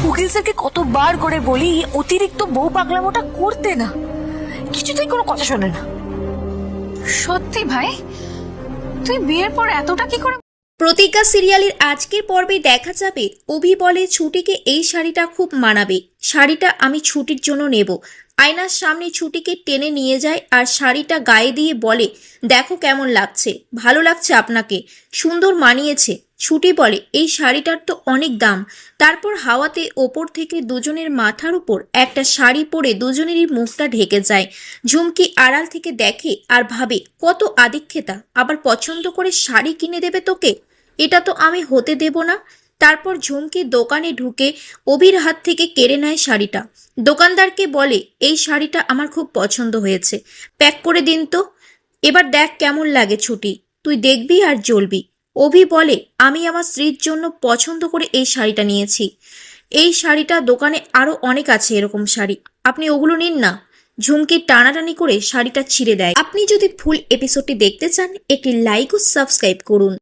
উকিল স্যারকে কতবার করে বলি অতিরিক্ত বউ পাগলামোটা করতে না, কিছুতেই কোনো কথা শোনে না। সত্যি ভাই, তুই বিয়ের পর এতটা কি করে? প্রতিজ্ঞা সিরিয়ালের আজকের পর্বে দেখা যাবে অভি বলে ছুটিকে এই শাড়িটা খুব মানাবে, শাড়িটা আমি ছুটির জন্য নেব। আয়নার সামনে ছুটিকে টেনে নিয়ে যায় আর শাড়িটা গায়ে দিয়ে বলে, দেখো কেমন লাগছে, ভালো লাগছে আপনাকে, সুন্দর মানিয়েছে। ছুটি বলে, এই শাড়িটার তো অনেক দাম। তারপর হাওয়াতে ওপর থেকে দুজনের মাথার উপর একটা শাড়ি পরে দুজনেরই মুখটা ঢেকে যায়। ঝুমকি আড়াল থেকে দেখে আর ভাবে, কত আদিক্ষেতা, আবার পছন্দ করে শাড়ি কিনে দেবে তোকে, এটা তো আমি হতে দেব না। তারপর ঝুমকি দোকানে ঢুকে অভির হাত থেকে কেড়ে নেয় শাড়িটা। দোকানদারকে বলে, এই শাড়িটা আমার খুব পছন্দ হয়েছে, প্যাক করে দিন তো, এবার দেখ কেমন লাগে ছুটি, তুই দেখবি আর জ্বলবি। অভি বলে, আমি আমার স্ত্রীর জন্য পছন্দ করে এই শাড়িটা নিয়েছি, এই শাড়িটা দোকানে আরো অনেক আছে এরকম শাড়ি, আপনি ওগুলো নিন না। ঝুমকি টানাটানি করে শাড়িটা ছিঁড়ে দেয়। আপনি যদি ফুল এপিসোডটি দেখতে চান একটি লাইক ও সাবস্ক্রাইব করুন।